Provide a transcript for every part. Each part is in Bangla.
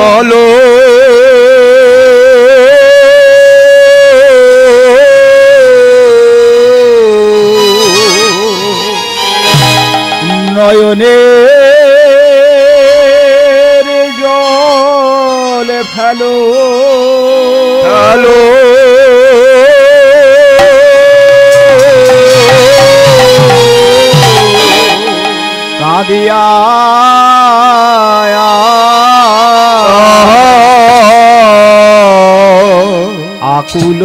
বলো নয়নের জল ফেলো ফেলো কাঁদিয়া আকুল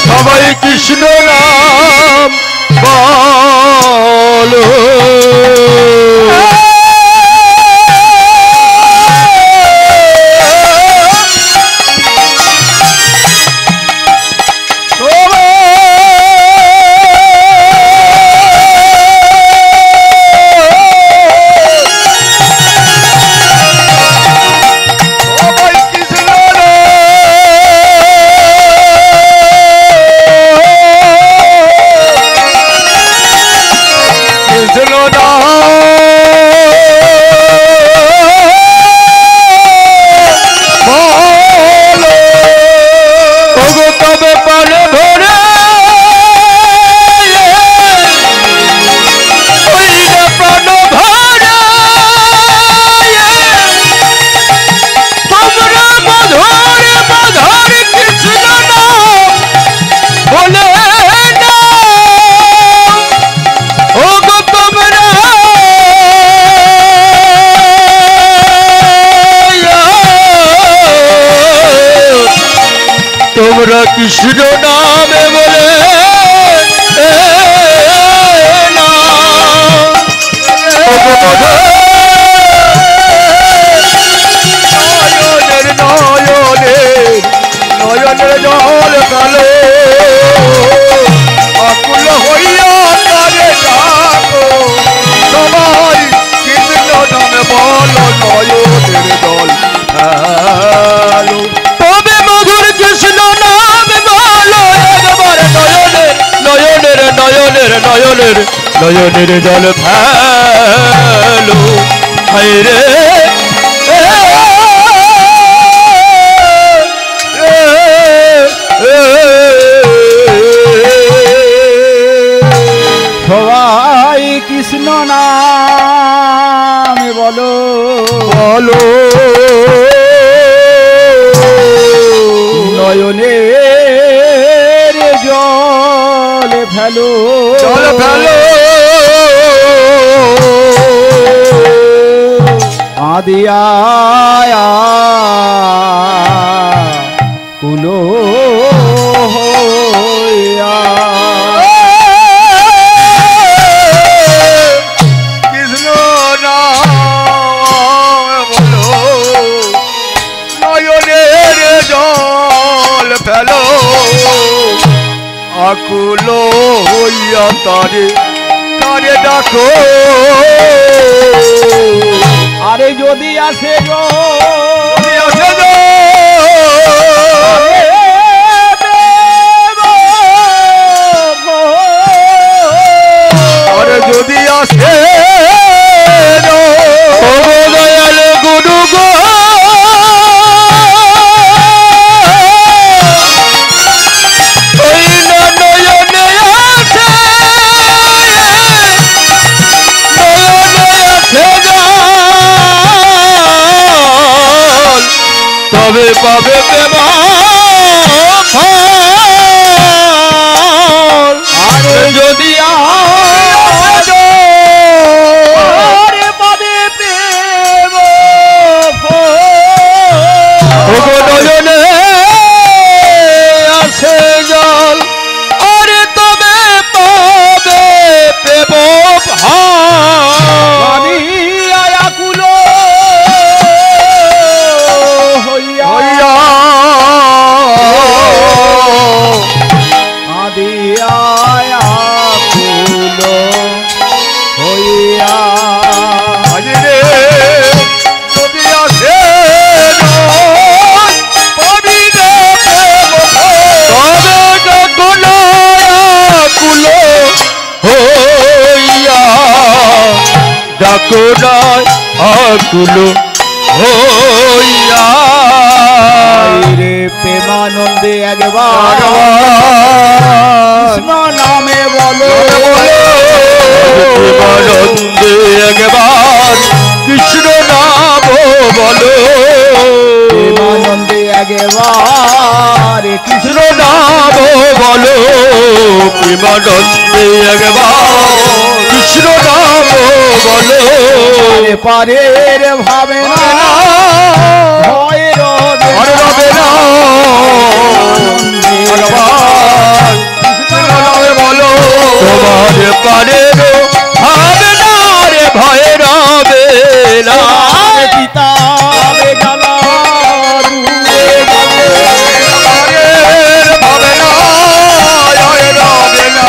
সবাই কৃষ্ণ নাম বলো কৃষ্ণ নামে বলে নয়নের নয়নের জল কালো আকুল হইয়া তারে ডাকো সবাই কৃষ্ণ নামে বলো নয়নের জল কালো তবে মধুর কৃষ্ণ নয়নের জল ফেলো হায় রে সবাই কৃষ্ণ নাম বলো বলো নয়নের জল ফেলো জল ফেলো আদিয়া কুলো কৃষ্ণ নাম বলো নয়নের জল ফেলো আকুল হইয়া তারে তারে ডাকো আরে যদি আসে গো আরে যদি আসে দয়াল গুরু গো ডাকো নয় আকুল হইয়া রে প্রেমানন্দে একবার কৃষ্ণ নামে বলো প্রেমানন্দে একবার কৃষ্ণ নাম বলো প্রেমানন্দে একবার কৃষ্ণ নাম বলো প্রেমানন্দে একবার কৃষ্ণ নাম বলো পারের ভাবে না ভয় রবে না বলো তোমার পারের ভাবে না রে ভয় রবে না পিতাবে জ্বালা ভাবে না ভয় রবে না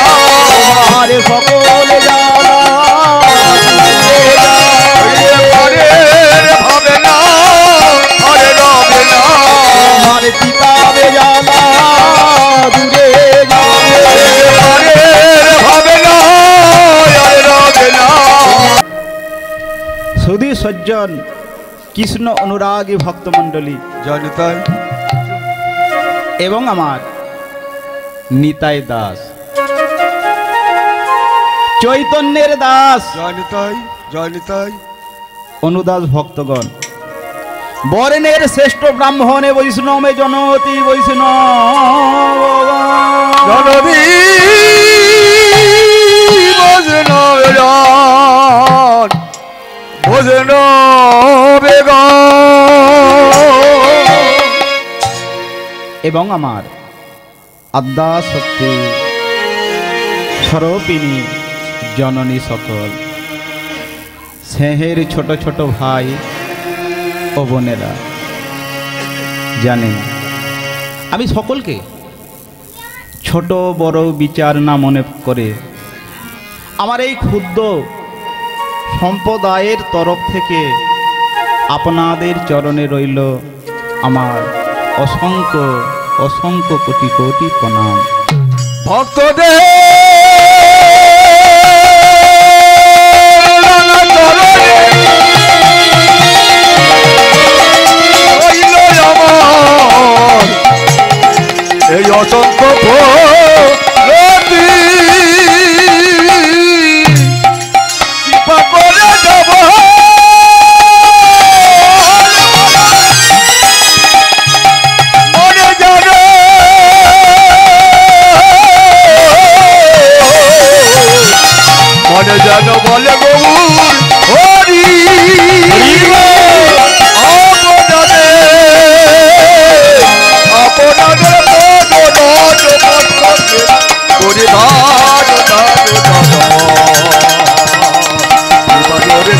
আরে সকল জ্বালা ভাবে না ভয় রবে না আরে পিতাবে জ্বালা দূরে ভাবে না রবে না সুধী সজ্জন কৃষ্ণ অনুরাগী ভক্তমণ্ডলী জানি তাই এবং আমার নিতাই দাস চৈতন্যের দাস জানি তাই অনুদাস ভক্তগণ বরেণের শ্রেষ্ঠ ব্রাহ্মণে বৈষ্ণবে জনতি বৈষ্ণব জননী ভোজন বেগ এবং আমার আদ্যা শক্তি স্বরূপিণী জননী সকল স্নেহের ছোট ছোট ভাই ও বোনেরা জানেন আমি সকলকে ছোট বড় বিচার না মনে করে আমার এই ক্ষুদ্র সম্প্রদায়ের তরফ থেকে আপনাদের চরণে রইল আমার অসংখ্য অসংখ্য কোটি কোটি প্রণাম ভক্তদের এই অসংখ্য কৃপা করে যাব মনে জানে মনে জানো বলে গৌর হরি আপনাদের পরিধান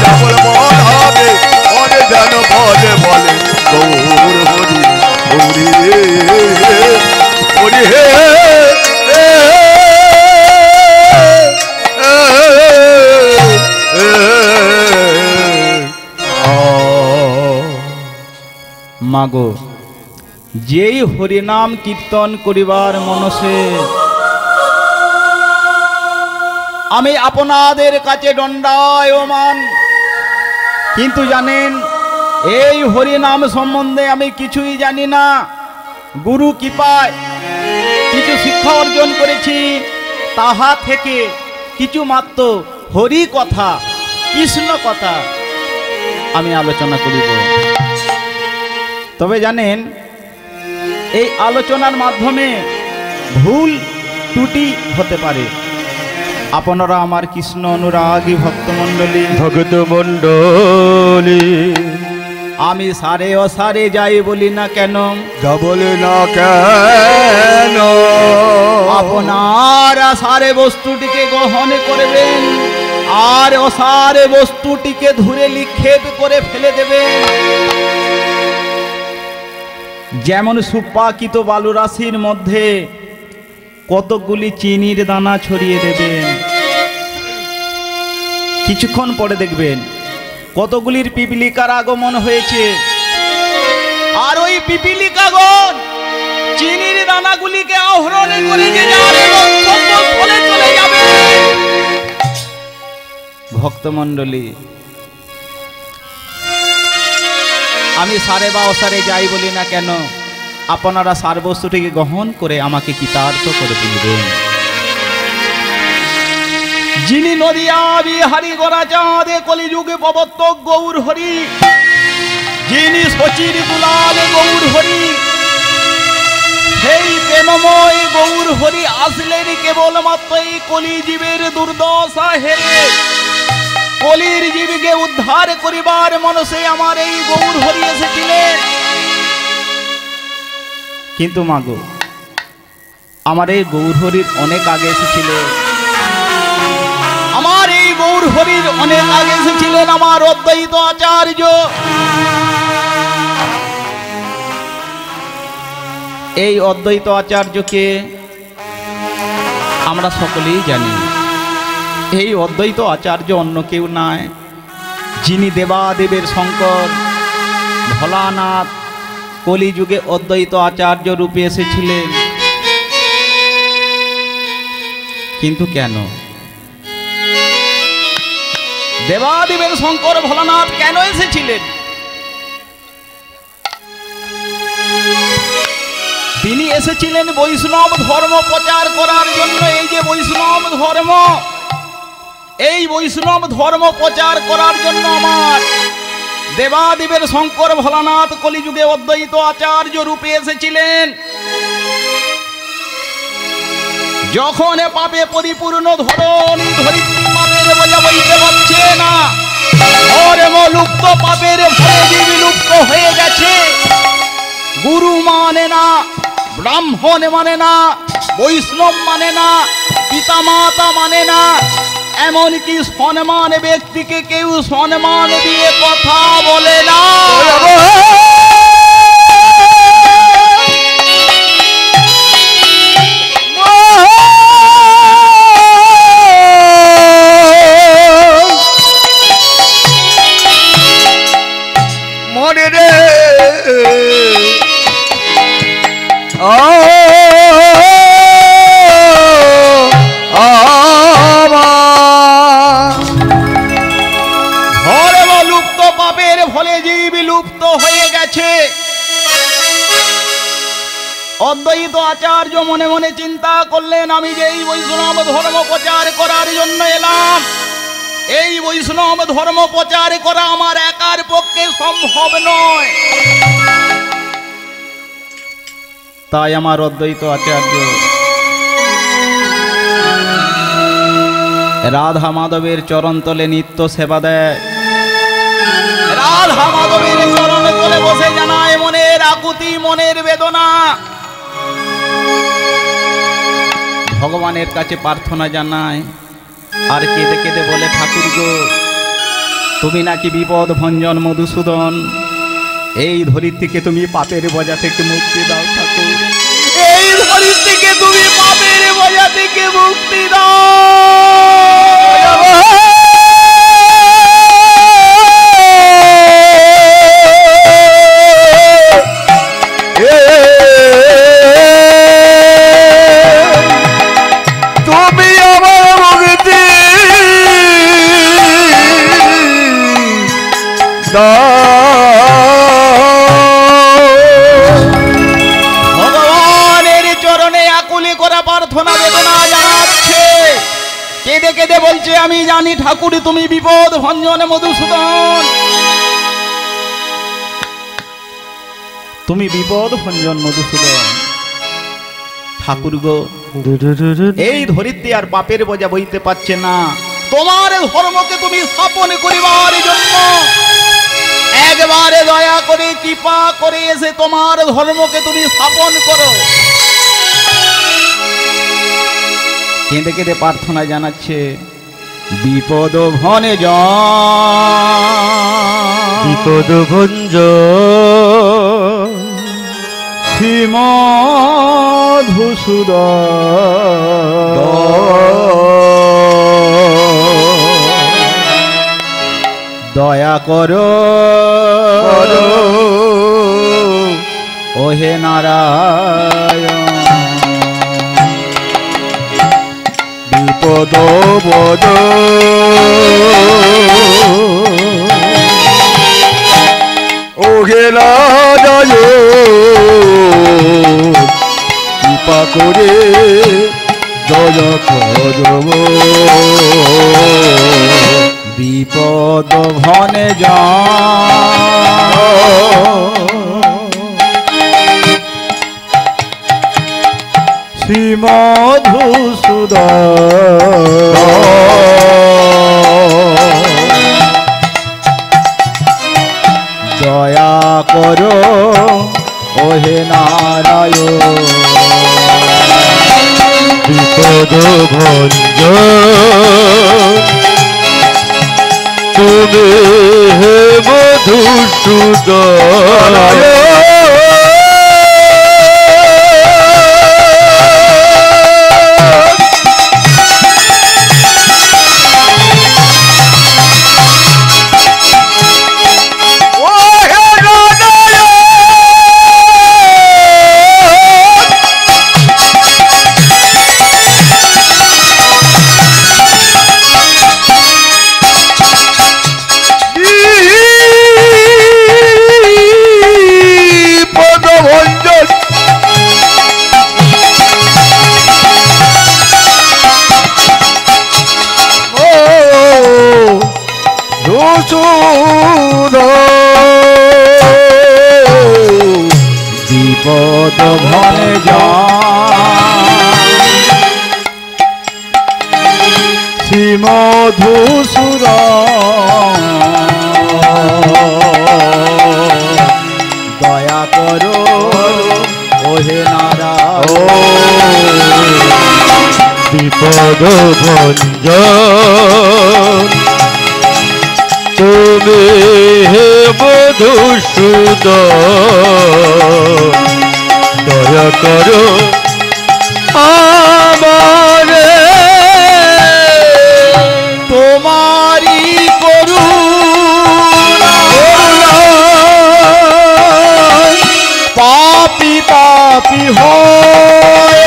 ডাবল মন হবে মনে যেন বলে বলে গৌর হরি হরি হরি হে মাগো যেই হরিনাম কীর্তন করিবার মনসে আমি আপনাদের কাছে দণ্ডায়মান, কিন্তু জানেন এই হরিনাম সম্বন্ধে আমি কিছুই জানি না। গুরু কৃপায় কিছু শিক্ষা অর্জন করেছি, তাহা থেকে কিছু মাত্র হরি কথা কৃষ্ণ কথা আমি আলোচনা করিব। তবে জানেন এই আলোচনার মাধ্যমে ভুল ত্রুটি হতে পারে। আপনারা আমার কৃষ্ণ অনুরাগী ভক্তমণ্ডলী আমি সারে অসারে যাই বলি না কেন, যা বলে না কেন আপনার সারে বস্তুটিকে গ্রহণ করবেন আর অসারে বস্তুটিকে ধরে নিক্ষেপ করে ফেলে দেবেন। যেমন সুপাকিত বালুরাশির মধ্যে কতগুলি চিনির দানা ছড়িয়ে দেবেন, কিছুক্ষণ পরে দেখবেন কতগুলির পিপিলিকার আগমন হয়েছে, আর ওই পিপিলিকাগণ চিনির দানাগুলিকে আহরণ করে যে চলে যাবে। ভক্তমণ্ডলী আমি সারে বা অসারে যাই বলি না কেন, আপনারা সার বস্তুটিকে গ্রহণ করে আমাকে কৃতার্থ করে তুলবেন। যিনি নদিয়া বিহারি গোরা চাঁদে কলিযুগে প্রবর্তক গৌর হরি, যিনি সচির দুলাল গৌর হরি, সেই প্রেমময় গৌর হরি আসলেন কেবলমাত্র এই কলিজীবের দুর্দশা হেরে কলির জীবকে উদ্ধার করিবার মনসে আমার এই গৌর হরি এসেছিলেন। কিন্তু মাগো, আমার এই গৌর হরির অনেক আগে এসেছিলেন, আমার এই গৌর হরির অনেক আগে এসেছিলেন আমার অদ্বৈত আচার্য। এই অদ্বৈত আচার্যকে আমরা সকলেই জানি। এই অদ্বৈত আচার্য অন্য কেউ নয়, যিনি দেবাদেবের শঙ্কর ভোলানাথ কলিযুগে অদ্বৈত আচার্য রূপে এসেছিলেন। কিন্তু কেন দেবাদেবের শঙ্কর ভোলানাথ কেন এসেছিলেন? তিনি এসেছিলেন বৈষ্ণব ধর্ম প্রচার করার জন্য। এই যে বৈষ্ণব ধর্ম, এই বৈষ্ণব ধর্ম প্রচার করার জন্য আমার দেবাদেবের শঙ্কর ভোলানাথ কলিযুগে অদ্বৈত আচার্য রূপে এসেছিলেন। যখন পাপে পরিপূর্ণ ধরণী ধরিত্রী পাপের বোঝা বইতে পারছে না, ধর্ম লুপ্ত পাপের ভয়ে জীব লুপ্ত হয়ে গেছে, গুরু মানে না, ব্রাহ্মণ মানে না, বৈষ্ণব মানে না, পিতা মাতা মানে না, এমনকি সম্মান ব্যক্তিকে কেউ সম্মান দিয়ে কথা বলে না। মনে রে লুপ্ত পাপের ফলে জীব লুপ্ত হয়ে গেছে। অদ্বৈত আচার্য মনে মনে চিন্তা করলেন, আমি যে এই বৈষ্ণব ধর্ম প্রচার করার জন্য এলাম, এই বৈষ্ণব ধর্ম প্রচার করা আমার একার পক্ষে সম্ভব নয়। তাই আমার অদ্বৈত আচার্য রাধা মাধবের চরণ তলে নিত্য সেবা দেয়। রাধা মাধবের চরণ তলে বসে জানায় মনের আকুতি, মনের বেদনা, ভগবানের কাছে প্রার্থনা জানায়। আর কেঁদে কেঁদে বলে, ঠাকুর গো, তুমি নাকি বিপদ ভঞ্জন মধুসূদন, এই ধরিত্রীকে তুমি পাপের বোঝা থেকে মুক্তি দাও ঠাকুর, এই ধরিত্রীকে তুমি পাপের বোঝা থেকে মুক্তি দাও। ভগবানের চরণে আকুলি করা প্রার্থনা বেদনা জানাচ্ছে, কেঁদে কেঁদে বলছে, আমি জানি ঠাকুর তুমি বিপদ ভঞ্জন মধুসূদন, তুমি বিপদ ভঞ্জন মধুসূদন। ঠাকুর গো, এই ধরিত্রী আর পাপের বোঝা বইতে পারছে না, তোমার ধর্মকে তুমি স্থাপন করিবার জন্য একবারে দয়া করে কৃপা করে এসে তোমার ধর্মকে তুমি স্থাপন করো। কেঁদে কেঁদে প্রার্থনা জানাচ্ছে, বিপদ ভঞ্জন, বিপদ ভঞ্জন শ্রী মধুসূদন, দয়া করো ওহে নারায়ণ, বিপদ বদ ওহে কৃপা করে দয়া করব বিপদ ঘনে যা শ্রীমধুসূদন দয়া করো ওহে নারায়ণ বিপদ ভঞ্জন তুমি হে মধুসূদন বিপদ ঘনে যা শ্রীমধুসূদন দয়া করো ওহে নারায়ণ বিপদ ভঞ্জন তুমি হে মধুসূদন দয়া করো আমারে তোমারি করুণা পাপি পাপি হয়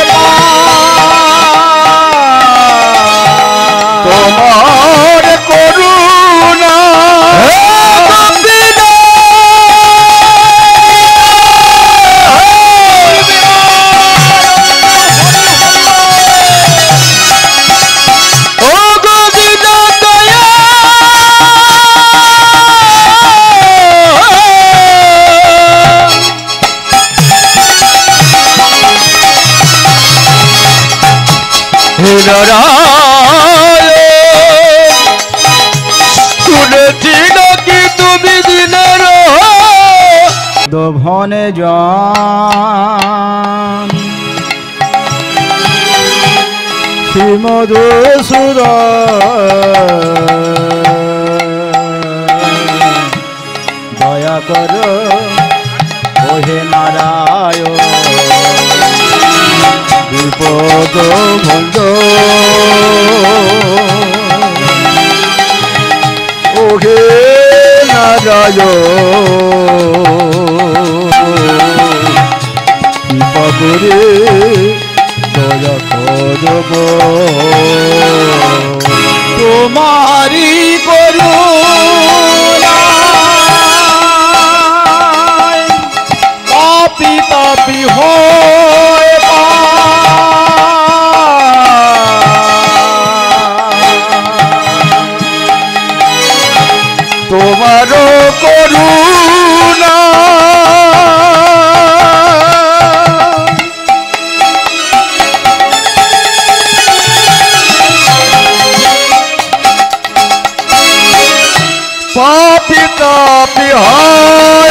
তোমার করুণা শুনেছি নাকি তুমি দিনের দভনে যান শ্রীমধুসূদন দয়া করো ওহে নারায়ণ বিপদ ভঞ্জন ওহে নারায়ণ কৃপা করে দয়া করব তোমারি করুণা পাপি পাপি হয় তোমারও করুণা পাপি তাপি হয়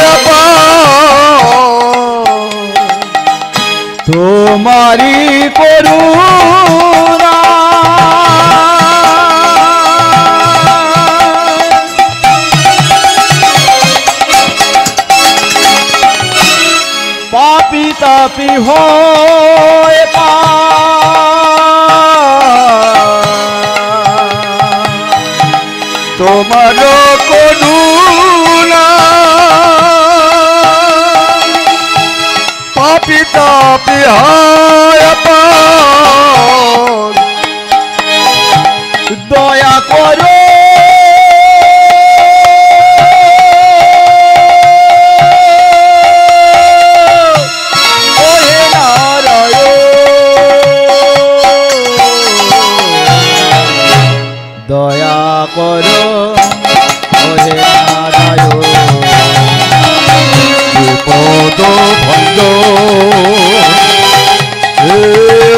তোমারি করুণা পাপি তাপি হয় তোমার করুণা পাপি তাপি হয় দয়া করো ওহে না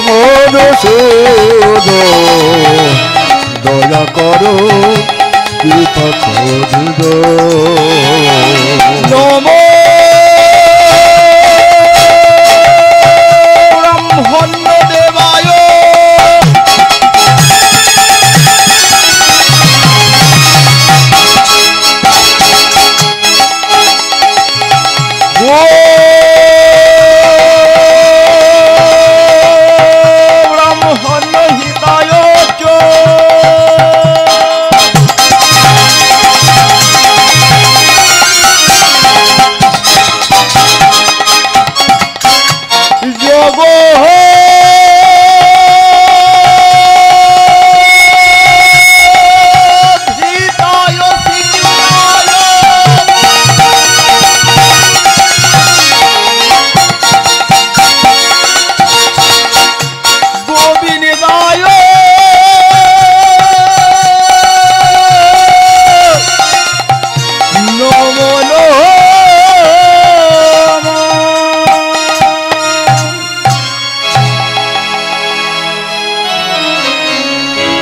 মধুসূদন দয়া করো কৃপা করো নমো ব্রহ্মণ্য দেবায় ব্রহ্মণ্য হিতায় চ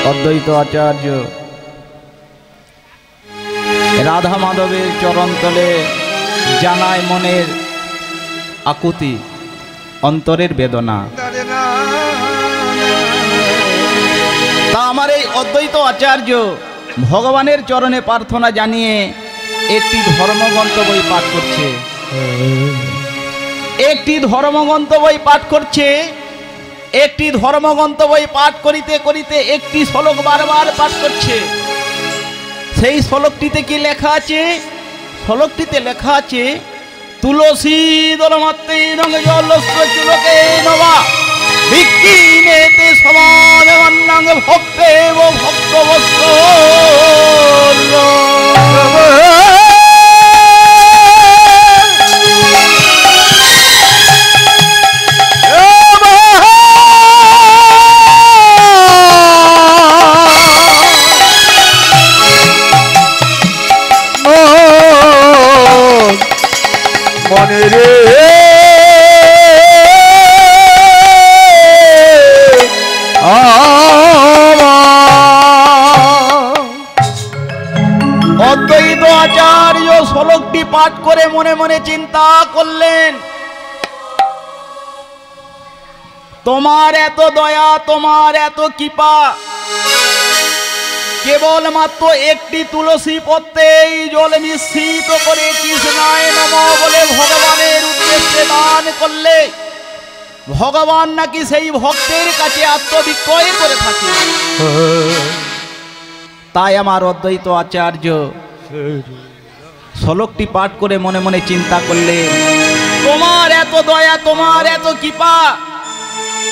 অদ্বৈত আচার্য রাধা মাধবের চরণতলে জানায় মনের আকুতি, অন্তরের বেদনা। তা আমার এই অদ্বৈত আচার্য ভগবানের চরণে প্রার্থনা জানিয়ে একটি ধর্মগ্রন্থ বই পাঠ করছে, একটি ধর্মগ্রন্থ বই পাঠ করছে, একটি ধর্মগ্রন্থ বই পাঠ করিতে করিতে একটি শ্লোক বারবার পাঠ করছে। সেই শ্লোকটিতে কি লেখা আছে? শ্লোকটিতে লেখা আছে তুলসী দলমাত্রে রঙ জলস্ব চুলকে নবা ভিক্ষিনেতে সমানে মন্নাঙ্গ ভক্তেব ভক্তবস্ত মনে রে অদ্বৈত আচার্য শ্লোকটি পাঠ করে মনে মনে চিন্তা করলেন, তোমার এত দয়া, তোমার এত কৃপা, কেবলমাত্র একটি তুলসী পত্রেই জল মিশ্রিত করে কৃষ্ণায় নমঃ বলে ভগবানের উদ্দেশ্যে দান করলে ভগবান নাকি সেই ভক্তের কাছে আত্মবিক্রয় করে থাকে। তাই আমার অদ্বৈত আচার্য শ্লোকটি পাঠ করে মনে মনে চিন্তা করলেন, তোমার এত দয়া, তোমার এত কৃপা,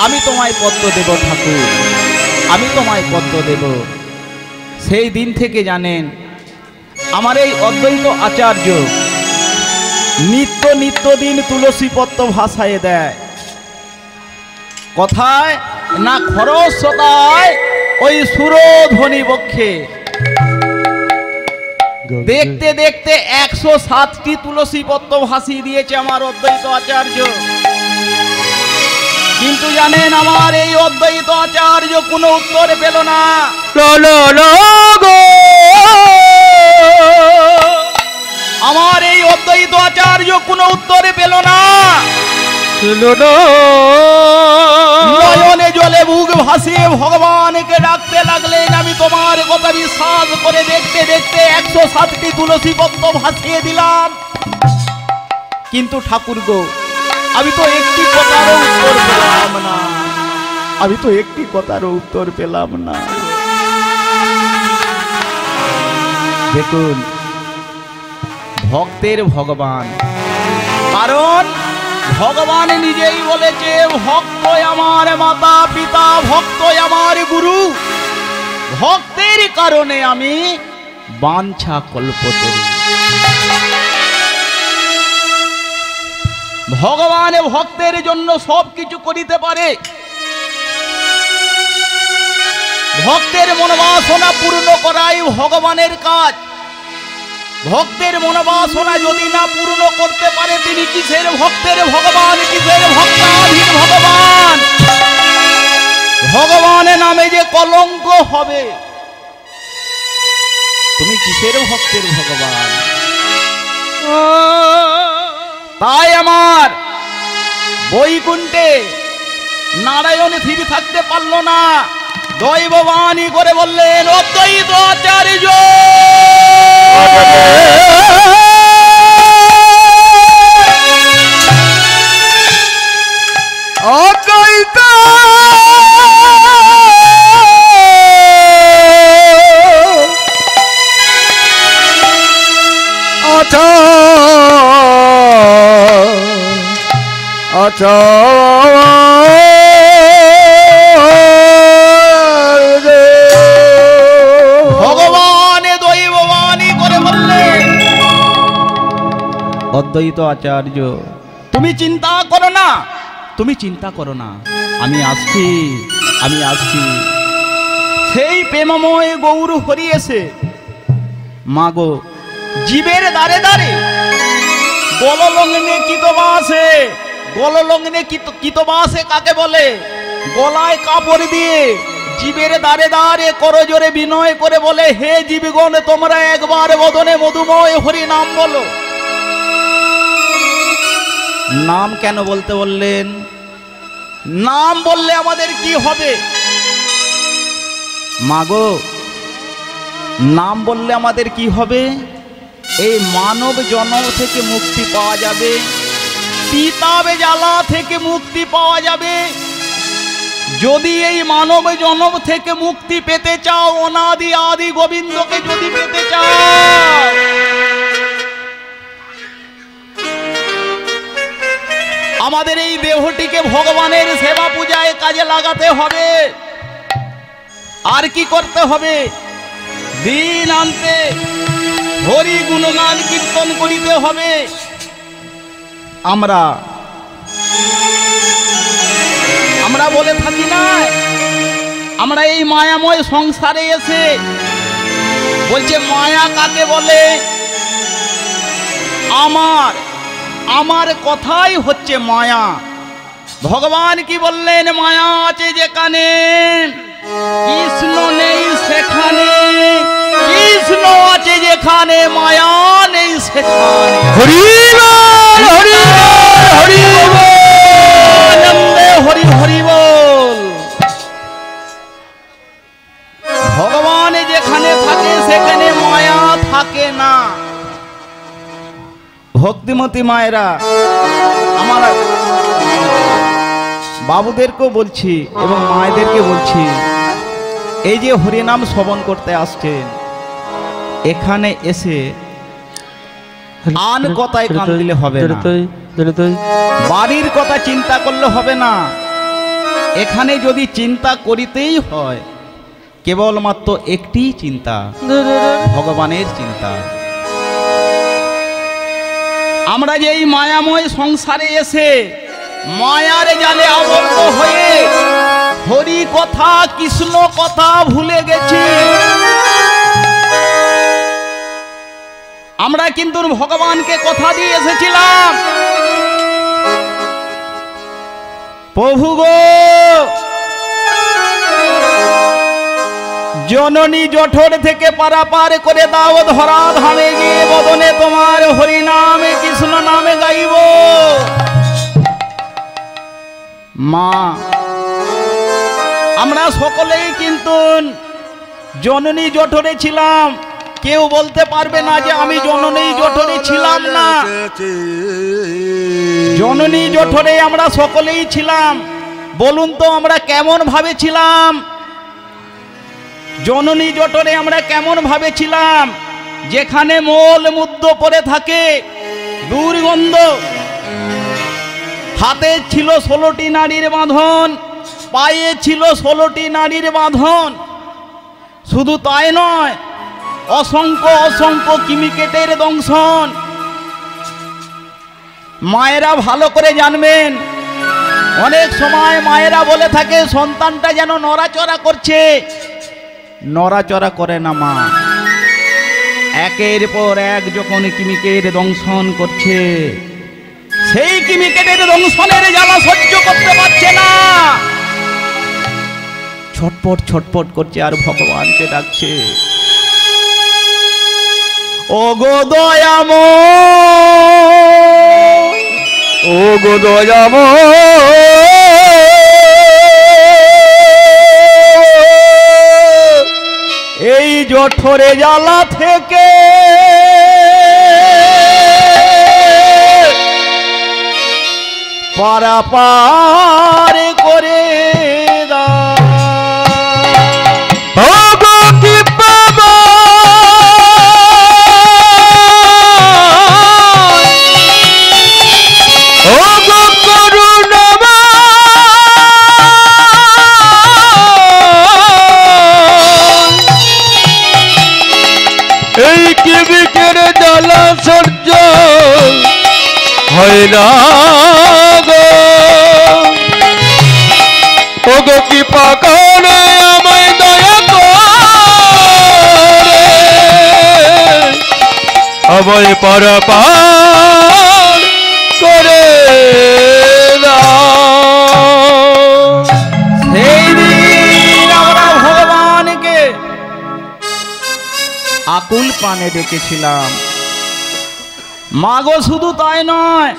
আমি তোমায় পদ্ম দেব ঠাকুর, আমি তোমায় পদ্ম দেব। সেই দিন থেকে জানেন আমার এই অদ্বৈত আচার্য নিত্যদিন তুলসী পত্র ভাসায় দেয়। কথায় না খরস্বতায় ওই সুরধ্বনি বক্ষে। দেখতে দেখতে 107টি তুলসী পত্র ভাসিয়ে দিয়েছে আমার অদ্বৈত আচার্য। কিন্তু জানেন আমার এই অদ্বৈত আচার্য কোনো উত্তর পেল না। আমার এই অদ্বৈত আচার্য কোনো উত্তর পেল না। নয়নে জলে বুক ভাসিয়ে ভগবানকে ডাকতে লাগলেন, আমি তোমার কথা বিশ্বাস করে দেখতে দেখতে 107টি তুলসী পত্র ভাসিয়ে দিলাম, কিন্তু ঠাকুর গো আমি তো একটি কথারও উত্তর পেলাম না, আমি তো একটি কথারও উত্তর পেলাম না। দেখুন ভক্তের ভগবান, কারণ ভগবান নিজেই বলেছে ভক্ত আমার মাতা পিতা, ভক্ত আমার গুরু, ভক্তের কারণে আমি বাঞ্ছা কল্পতরু। ভগবান ভক্তের জন্য সবকিছু করিতে পারে। ভক্তের মনোবাসনা পূর্ণ করাই ভগবানের কাজ। ভক্তের মনোবাসনা যদি না পূর্ণ করতে পারে তিনি কিসের ভক্তের ভগবান, কিসের ভক্তাধীন ভগবান। যে কলঙ্ক হবে। তুমি কিসের ভক্তের ভগবান? তাই আমার বৈকুণ্ঠে নারায়ণ স্থির থাকতে পারল না, দৈববাণী করে বললেন অদ্বৈত আচার্য অদ্বৈত ভগবান দৈববাণী করে বললেন অদ্বৈত আচার্য তুমি চিন্তা করো না, তুমি চিন্তা করো না, আমি আসছি, আমি আসছি। সেই প্রেমময় গৌর হরি এসে মাগো জীবের দ্বারে দ্বারে গললগ্নে কিতবাসে, গললগ্নে কিতবাসে কাকে বলে? গলায় কাপড় দিয়ে জীবের দ্বারে দ্বারে করজোরে বিনয় করে বলে হে জীবগণ তোমরা একবার বদনে মধুময় হরি নাম বলো। নাম কেন বলতে বললেন? নাম বললে আমাদের কি হবে? মাগো নাম বললে আমাদের কি হবে? এই মানব জন্ম থেকে মুক্তি পাওয়া যাবে, পিতাবে জ্বালা থেকে মুক্তি পাওয়া যাবে। যদি এই মানব জন্ম থেকে মুক্তি পেতে চাও, অনাদি আদি গোবিন্দকে যদি পেতে চাও, আমাদের এই দেহটিকে ভগবানের সেবা পূজায় কাজে লাগাতে হবে। আর কি করতে হবে? দিন আনতে হরি গুণগান কীর্তন করিতে হবে। আমরা বলে থাকি না, আমরা এই মায়াময় সংসারে এসে বলছে মায়া কাকে বলে? আমার কথাই হচ্ছে মায়া। ভগবান কি বললেন? মায়া আছে যেখানে কৃষ্ণ নেই সেখানে, কৃষ্ণ আছে যেখানে মায়া নেই সেখানে। হরি বল, হরি বল, হরি বল, আনন্দে হরি হরি বল। ভগবান যেখানে থাকে সেখানে মায়া থাকে না। ভক্তিমতী মায়েরা, আমার বাবুদেরকেও বলছি এবং মায়েদেরকে বলছি, এই যে হরিনাম শ্রবণ করতে আসছেন, এখানে এসে আন কথায় কান দিলে হবে না, বাড়ির কথা চিন্তা করলে হবে না। এখানে যদি চিন্তা করিতেই হয় কেবলমাত্র একটি চিন্তা, ভগবানের চিন্তা। আমরা যে এই মায়াময় সংসারে এসে মায়ার জালে আবদ্ধ হয়ে হরি কথা কৃষ্ণ কথা ভুলে গেছি। আমরা কিন্তু ভগবানকে কথা দিয়ে এসেছিলাম, প্রভু গো জননী জঠর থেকে পারাপার করে দাও ধরা ধামে গিয়ে বদনে তোমার হরি নামে কৃষ্ণ নামে গাইব। মা আমরা সকলেই কিন্তু জননী জঠরে ছিলাম, কেউ বলতে পারবে না যে আমি জননী জঠরে ছিলাম না। জননী জঠরে আমরা সকলেই ছিলাম। বলুন তো আমরা কেমন ভাবে ছিলাম? জননী জঠরে আমরা কেমন ভাবে ছিলাম? যেখানে মল মুদ্দ পড়ে থাকে, দুর্গন্ধ, হাতে ছিল 16টি নারীর বাঁধন, পায়ে ছিল 16টি নারীর বাঁধন। শুধু তাই নয়, অসংখ্য অসংখ্য কিমিকেটের দংশন। মায়েরা ভালো করে জানবেন, অনেক সময় মায়েরা বলে থাকে সন্তানটা যেন নড়াচড়া করছে। নড়াচড়া করে না মা, একের পর এক যখন কিমিকের দংশন করছে, সেই কিমিকেটের দংশনের জ্বালা সহ্য করতে পারছে না, ছটপট ছটপট করছে আর ভগবানকে ডাকছে, ও গো দয়াময়, ও গো এই জঠরে জ্বালা থেকে পারাপার করে দাও। ও গো কি বাবা, ও গো করুণাময়, এই কি বিকের জ্বালা সহ্য হয় না গো, ও গো কি পাকানে আমায় দয়া করে আমায় পারাপার করে দাও। সেই দিন আমরা ভগবানকে আকুল প্রাণে ডেকেছিলাম। মাগো শুধু তাই নয়,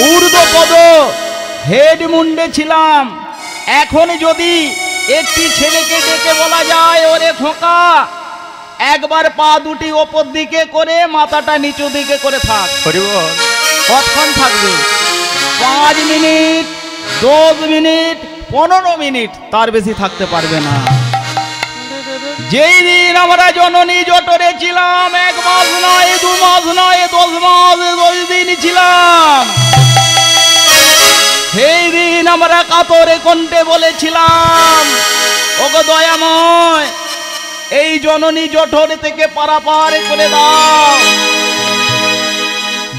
ঊর্ধ্বপদ হেড মুন্ডে ছিলাম। এখন যদি একটি ছেলেকে ডেকে বলা যায়, ওরে খোকা একবার পা দুটি ওপর দিকে করে মাথাটা নিচু দিকে করে থাক, কতক্ষণ থাকবে? 5 মিনিট, 10 মিনিট, 15 মিনিট, তার বেশি থাকতে পারবে না। যেই দিন আমরা জননী জঠরে ছিলাম, 1 মাস নয়, 2 মাস নয়, 10 মাস, 10 দিন ছিলাম, সেই দিন আমরা কাতরে কণ্ঠে বলেছিলাম, ওগো দয়াময় এই জননী জঠর থেকে পারাপার করে দাও।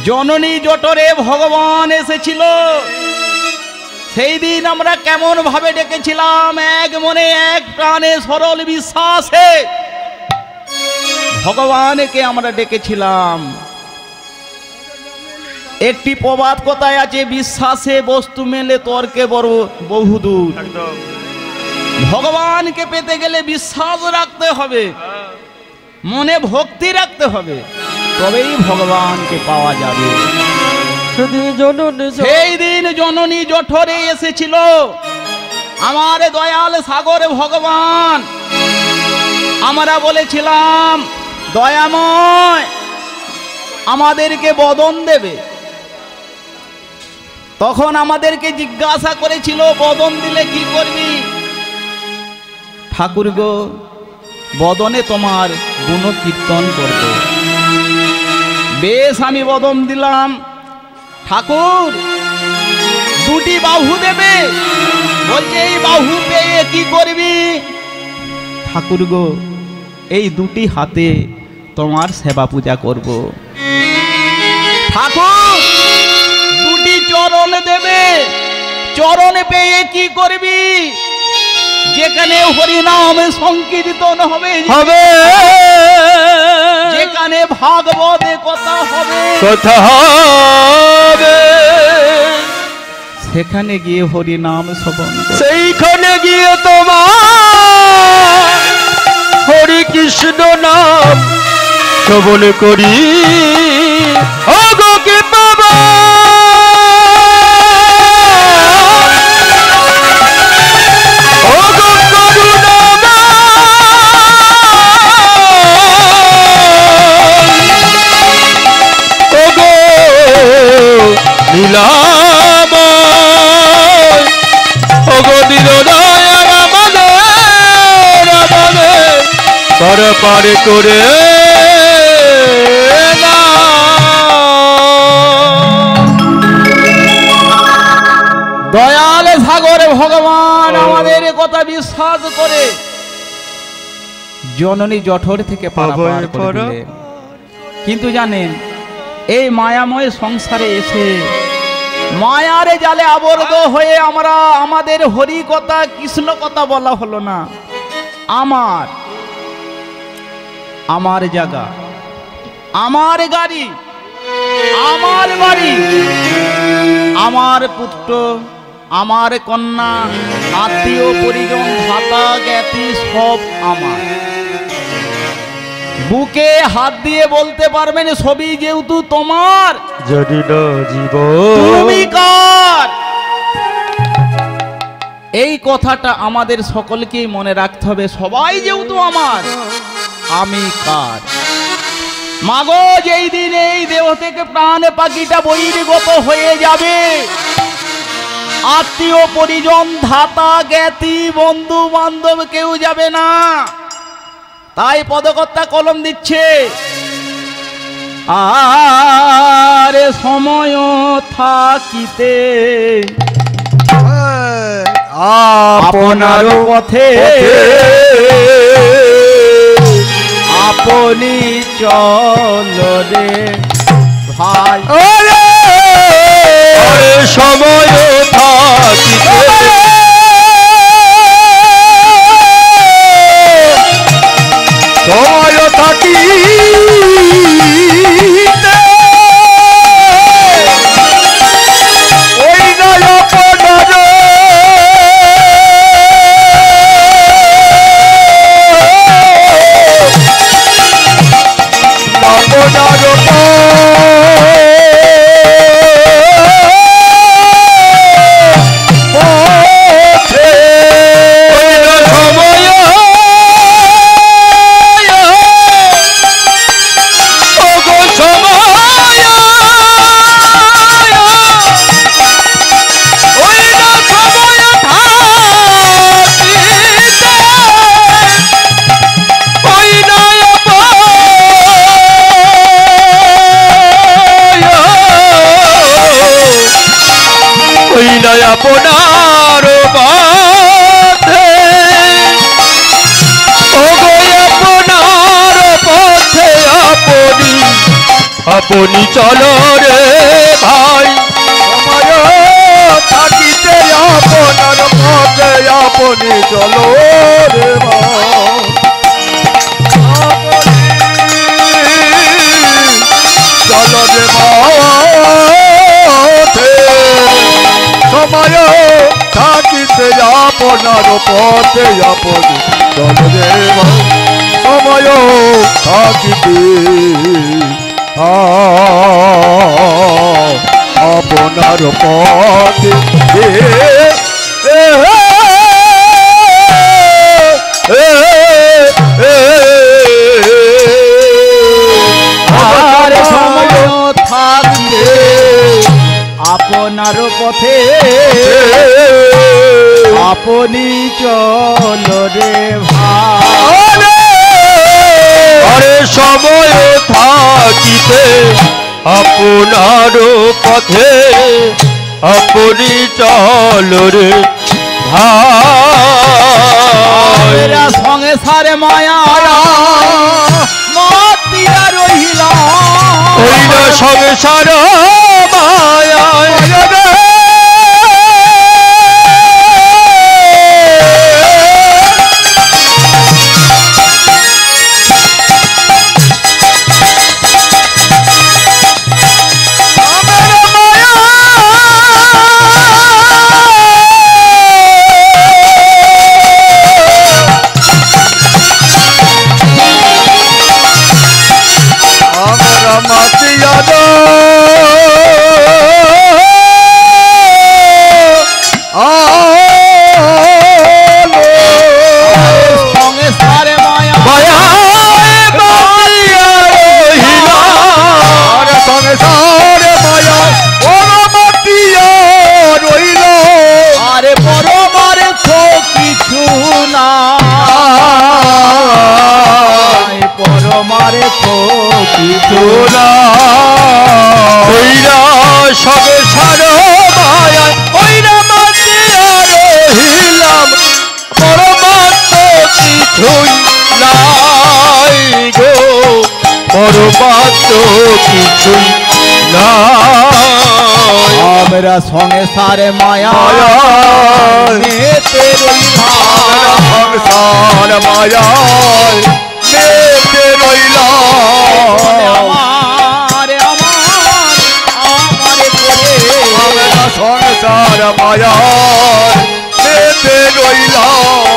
জননী জঠরে ভগবান এসেছিল, সেই দিন আমরা কেমন ভাবে ডেকেছিলাম, এক মনে এক প্রাণে সরল বিশ্বাসে ভগবানকে আমরা ডেকেছিলাম। একটি প্রবাদ কথায় আছে, বিশ্বাসে বস্তু মেলে তর্কে বড় বহুদূর। ভগবানকে পেতে গেলে বিশ্বাস রাখতে হবে, মনে ভক্তি রাখতে হবে, তবেই ভগবানকে পাওয়া যাবে। সেই দিন জননী জঠরে এসেছিল আমার দয়াল সাগর ভগবান। আমরা বলেছিলাম, দয়াময় আমাদেরকে বদন দেবে। তখন আমাদেরকে জিজ্ঞাসা করেছিল, বদন দিলে কি করবি? ঠাকুর গো, বদনে তোমার গুণ কীর্তন করব। বেশ, আমি বদন দিলাম। ঠাকুর দুটি বাহু দেবে। বলছে, এই বাহু পেয়ে কি করবি? ঠাকুর গো, এই দুটি হাতে তোমার সেবা পূজা করব। ঠাকুর দুটি চরণ দেবে। চরণ পেয়ে কি করবি? যেখানে হরিনাম সংকীর্তন হবে, যেখানে ভাগবতে কথা হবে, সেখানে গিয়ে হরিনাম শ্রবণ, সেইখানে গিয়ে তোমার হরি কৃষ্ণ নাম শ্রবণ করি। ও গো কি বাবা, ও গো করুণাময়, ও গো লীলাময়, ও গো দীনদয়াল আমাদের পারাপার করে দয়াল সাগর ভগবান আমাদের কথা বিশ্বাস করে জননী জঠর থেকে পারাপার করে দিলেন। কিন্তু জানেন, এই মায়াময় সংসারে এসে মায়ারে জালে আবদ্ধ হয়ে আমরা আমাদের হরি কথা কৃষ্ণ কথা বলা হলো না। আমার জায়গা, আমার গাড়ি, আমার বাড়ি, আমার পুত্র, আমার কন্যা, আত্মীয় পরিজন, ভাতা জ্ঞাতি সব আমার। বুকে হাত দিয়ে বলতে পারবেন সবই যেহেতু তোমার, যদি না জীব তুমি কার? এই কথাটা আমাদের সকলকেই মনে রাখতে হবে, সবাই যেহেতু আমার, আমি কার? মাগো, যেই দিন এই দেহ থেকে প্রাণ পাখিটা বহির্গত হয়ে যাবে, আত্মীয় পরিজন, ধাতা জ্ঞাতি, বন্ধু বান্ধব কেউ যাবে না। তাই পদকর্তা কলম দিচ্ছে, আরে সময় থাকিতে আপনার পথে আপনি চল রে ভাই। সময় থাকিতে সময় থাকি ওই নয় আপনার আপনার পথে ওগো আপনার পথে আপনি চলো রে ভাই। সময় থাকিতে আপনার পথে আপনি চলো রে ভাই। চলো রে পথে সময় থাকিতে আপনার পথে আপনি চলো রে ভাই। সময় থাকিতে আপনার পথে আরে সময় থাকিতে আপনার পথে আপনি চল রে ভাই। আরে সময় থাকিতে আপনার পথে আপনি চল রে ভাই। সঙ্গে সারে মায়া মতিয়া রহিলাম, ওই না সংসার মায়া সংসার মায়া ওইরা মাতিয়া রহিলাম পরমাত্ম কিছুই নাই গো পরমাত্ম কিছুই নাই। আমরা সংসারে মায়া মেতে রইলাম, সংসার মায়া মেতে রইলাম। আমার আমার আমার করে আমরা তার মায়ার পেতে রইলাম